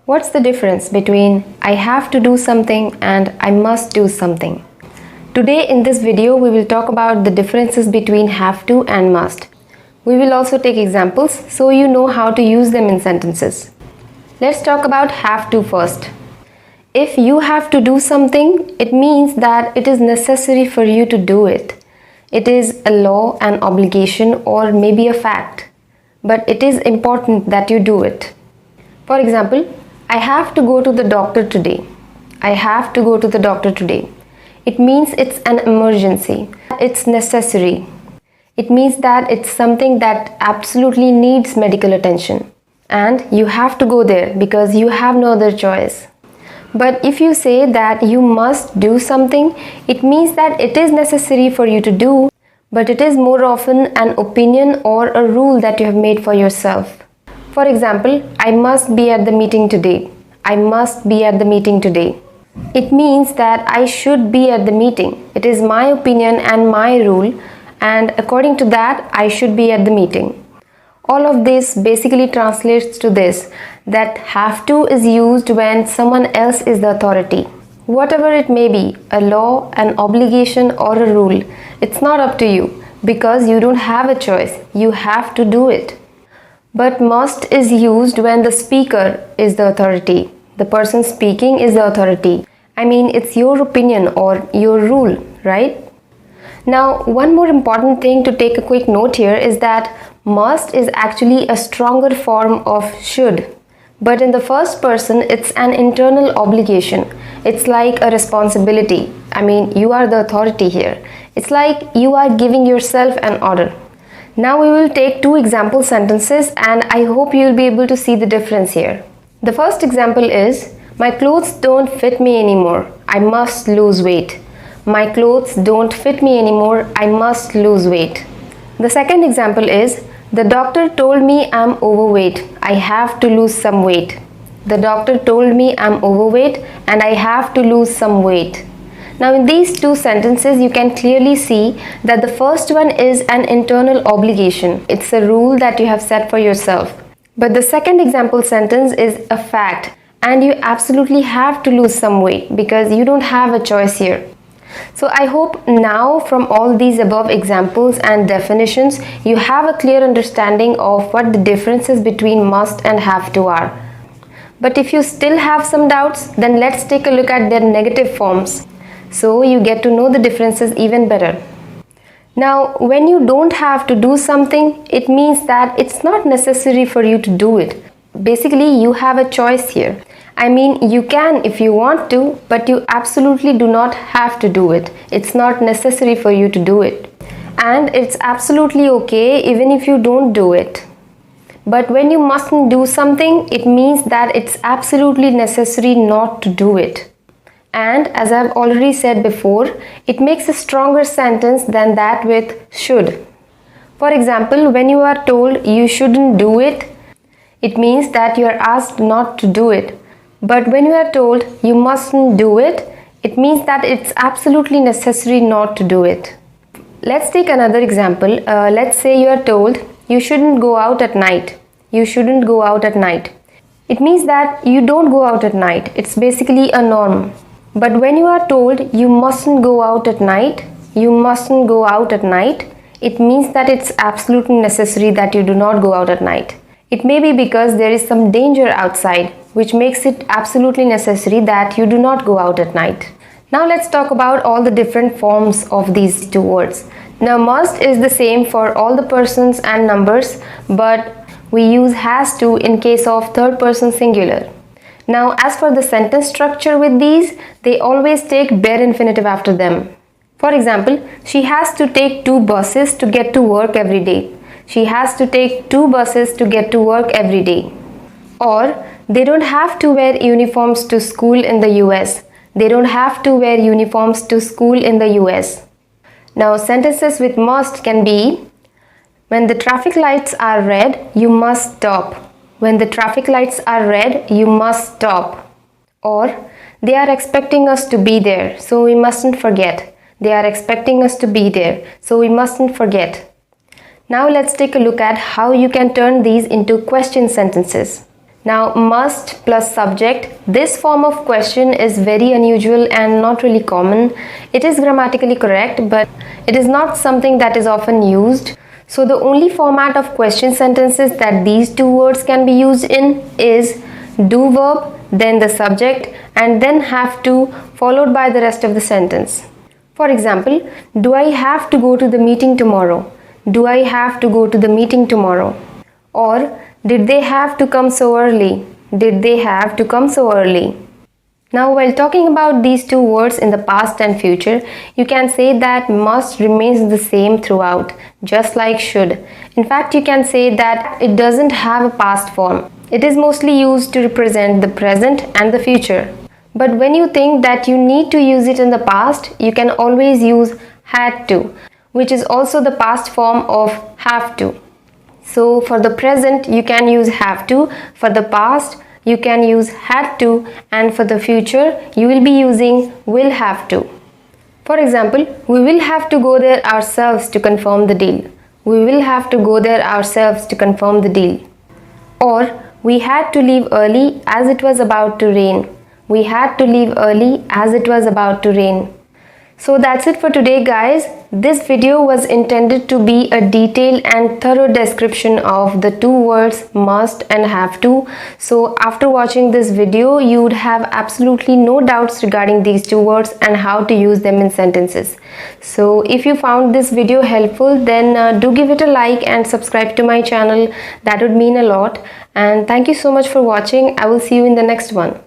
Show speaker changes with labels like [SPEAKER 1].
[SPEAKER 1] What's the difference between I have to do something and I must do something? Today in this video we will talk about the differences between have to and must. We will also take examples so you know how to use them in sentences. Let's talk about have to first. If you have to do something, it means that it is necessary for you to do it. It is a law, an obligation, or maybe a fact. But it is important that you do it. For example, I have to go to the doctor today. I have to go to the doctor today. It means it's an emergency. It's necessary. It means that it's something that absolutely needs medical attention. And you have to go there because you have no other choice. But if you say that you must do something, it means that it is necessary for you to do, but it is more often an opinion or a rule that you have made for yourself. For example, I must be at the meeting today. I must be at the meeting today. It means that I should be at the meeting. It is my opinion and my rule, and according to that, I should be at the meeting. All of this basically translates to this, that have to is used when someone else is the authority. Whatever it may be, a law, an obligation, or a rule, it's not up to you because you don't have a choice. You have to do it. But must is used when the speaker is the authority. The person speaking is the authority. I mean, it's your opinion or your rule, right? Now, one more important thing to take a quick note here is that must is actually a stronger form of should. But in the first person, it's an internal obligation. It's like a responsibility. I mean, you are the authority here. It's like you are giving yourself an order. Now we will take two example sentences and I hope you will be able to see the difference here. The first example is, my clothes don't fit me anymore. I must lose weight. My clothes don't fit me anymore. I must lose weight. The second example is, the doctor told me I'm overweight. I have to lose some weight. The doctor told me I'm overweight and I have to lose some weight. Now in these two sentences you can clearly see that the first one is an internal obligation. It's a rule that you have set for yourself. But the second example sentence is a fact and you absolutely have to lose some weight because you don't have a choice here. So I hope now from all these above examples and definitions you have a clear understanding of what the differences between must and have to are. But if you still have some doubts, then let's take a look at their negative forms so you get to know the differences even better. Now, when you don't have to do something, it means that it's not necessary for you to do it. Basically, you have a choice here. I mean, you can if you want to, but you absolutely do not have to do it. It's not necessary for you to do it. And it's absolutely okay even if you don't do it. But when you mustn't do something, it means that it's absolutely necessary not to do it. And as I've already said before, it makes a stronger sentence than that with should. For example, when you are told you shouldn't do it, it means that you are asked not to do it. But when you are told you mustn't do it, it means that it's absolutely necessary not to do it. Let's take another example. Let's say you are told you shouldn't go out at night. You shouldn't go out at night. It means that you don't go out at night. It's basically a norm. But when you are told you mustn't go out at night, you mustn't go out at night, it means that it's absolutely necessary that you do not go out at night. It may be because there is some danger outside, which makes it absolutely necessary that you do not go out at night. Now let's talk about all the different forms of these two words. Now must is the same for all the persons and numbers, but we use has to in case of third person singular. Now as for the sentence structure with these, they always take bare infinitive after them. For example, she has to take 2 buses to get to work every day. She has to take 2 buses to get to work every day. Or, they don't have to wear uniforms to school in the US. They don't have to wear uniforms to school in the US. Now sentences with must can be, when the traffic lights are red, you must stop. When the traffic lights are red, you must stop. Or, they are expecting us to be there, so we mustn't forget. They are expecting us to be there, so we mustn't forget. Now let's take a look at how you can turn these into question sentences. Now, must plus subject. This form of question is very unusual and not really common. It is grammatically correct, but it is not something that is often used. So the only format of question sentences that these two words can be used in is do verb, then the subject, and then have to, followed by the rest of the sentence. For example, do I have to go to the meeting tomorrow? Do I have to go to the meeting tomorrow? Or did they have to come so early? Did they have to come so early? Now, while talking about these two words in the past and future, you can say that must remains the same throughout, just like should. In fact, you can say that it doesn't have a past form. It is mostly used to represent the present and the future. But when you think that you need to use it in the past, you can always use had to, which is also the past form of have to. So for the present, you can use have to. For the past, you can use had to. And for the future, you will be using will have to. For example, we will have to go there ourselves to confirm the deal. We will have to go there ourselves to confirm the deal. Or we had to leave early as it was about to rain. We had to leave early as it was about to rain. So that's it for today, guys. This video was intended to be a detailed and thorough description of the two words must and have to. So after watching this video, you would have absolutely no doubts regarding these two words and how to use them in sentences. So if you found this video helpful, then do give it a like and subscribe to my channel. That would mean a lot. And thank you so much for watching. I will see you in the next one.